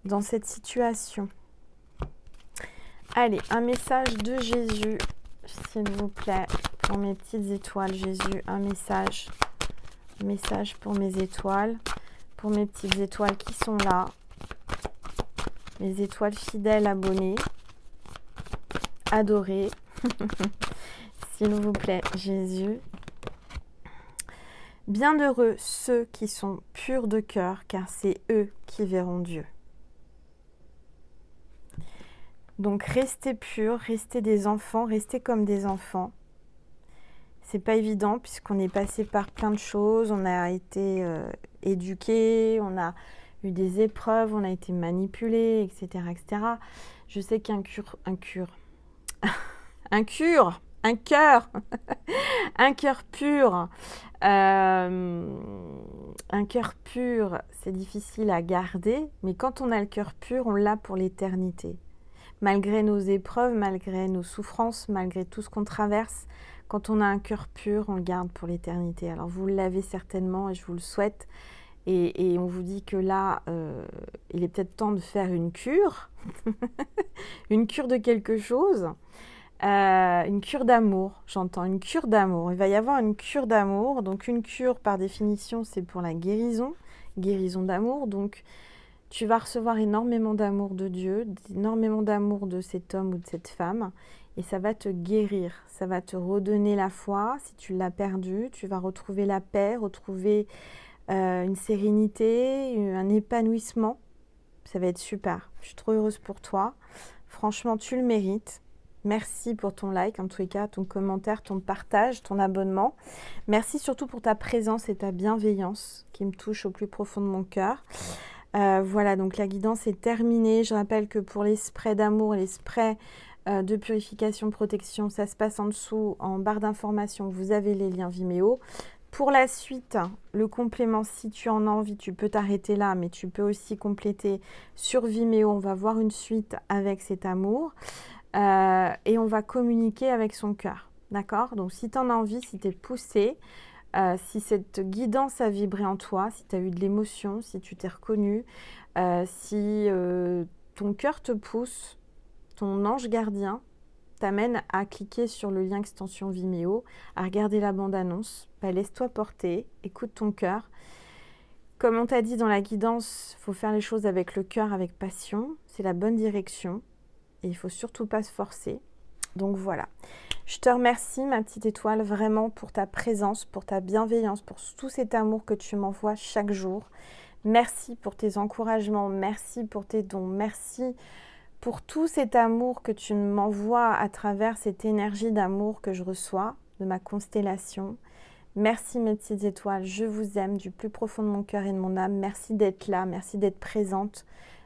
dans cette situation. Allez, un message de Jésus, s'il vous plaît, pour mes petites étoiles. Jésus, un message pour mes étoiles, pour mes petites étoiles qui sont là, mes étoiles fidèles, abonnées, adorées. S'il vous plaît, Jésus. Bienheureux ceux qui sont purs de cœur, car c'est eux qui verront Dieu. Donc, restez purs, restez des enfants, restez comme des enfants. C'est pas évident puisqu'on est passé par plein de choses, on a été éduqués, on a eu des épreuves, on a été manipulés, etc., etc. Je sais qu'un cœur pur, c'est difficile à garder, mais quand on a le cœur pur, on l'a pour l'éternité. Malgré nos épreuves, malgré nos souffrances, malgré tout ce qu'on traverse, quand on a un cœur pur, on le garde pour l'éternité. Alors vous l'avez certainement et je vous le souhaite. Et on vous dit que là, il est peut-être temps de faire une cure, une cure de quelque chose. Une cure d'amour, j'entends, une cure d'amour. Il va y avoir une cure d'amour. Donc une cure, par définition, c'est pour la guérison d'amour. Donc tu vas recevoir énormément d'amour de Dieu, énormément d'amour de cet homme ou de cette femme. Et ça va te guérir, ça va te redonner la foi. Si tu l'as perdue, tu vas retrouver la paix, retrouver une sérénité, un épanouissement. Ça va être super. Je suis trop heureuse pour toi. Franchement, tu le mérites. Merci pour ton like, en tous les cas, ton commentaire, ton partage, ton abonnement. Merci surtout pour ta présence et ta bienveillance qui me touche au plus profond de mon cœur. Voilà, donc la guidance est terminée. Je rappelle que pour les sprays d'amour, les sprays de purification, protection, ça se passe en dessous, en barre d'informations. Vous avez les liens Vimeo. Pour la suite, le complément, si tu en as envie, tu peux t'arrêter là, mais tu peux aussi compléter sur Vimeo. On va voir une suite avec cet amour et on va communiquer avec son cœur. D'accord? Donc, si tu en as envie, si tu es poussé, si cette guidance a vibré en toi, si tu as eu de l'émotion, si tu t'es reconnu, si ton cœur te pousse, ton ange gardien t'amène à cliquer sur le lien extension Vimeo, à regarder la bande-annonce, laisse-toi porter, écoute ton cœur. Comme on t'a dit dans la guidance, il faut faire les choses avec le cœur, avec passion, c'est la bonne direction et il ne faut surtout pas se forcer. Donc voilà, je te remercie ma petite étoile vraiment pour ta présence, pour ta bienveillance, pour tout cet amour que tu m'envoies chaque jour. Merci pour tes encouragements, merci pour tes dons, merci pour tout cet amour que tu m'envoies à travers cette énergie d'amour que je reçois de ma constellation. Merci mes petites étoiles, je vous aime du plus profond de mon cœur et de mon âme. Merci d'être là, merci d'être présente.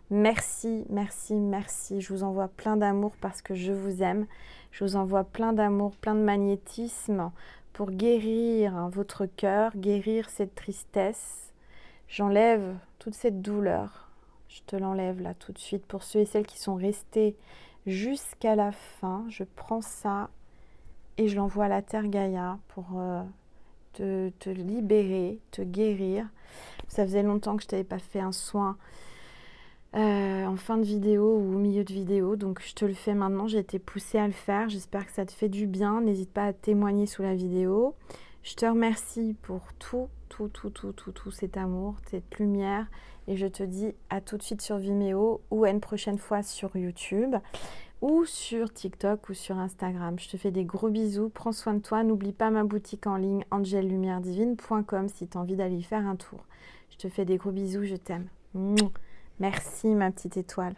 Merci, merci, merci. Je vous envoie plein d'amour parce que je vous aime. Je vous envoie plein d'amour, plein de magnétisme pour guérir votre cœur, guérir cette tristesse. J'enlève toute cette douleur. Je te l'enlève là tout de suite. Pour ceux et celles qui sont restés jusqu'à la fin, je prends ça et je l'envoie à la Terre Gaïa pour te libérer, te guérir. Ça faisait longtemps que je t'avais pas fait un soin en fin de vidéo ou au milieu de vidéo, donc je te le fais maintenant. J'ai été poussée à le faire. J'espère que ça te fait du bien. N'hésite pas à témoigner sous la vidéo. Je te remercie pour tout cet amour, cette lumière. Et je te dis à tout de suite sur Vimeo ou à une prochaine fois sur YouTube ou sur TikTok ou sur Instagram. Je te fais des gros bisous. Prends soin de toi. N'oublie pas ma boutique en ligne angellumièredivine.com si tu as envie d'aller y faire un tour. Je te fais des gros bisous. Je t'aime. Merci ma petite étoile.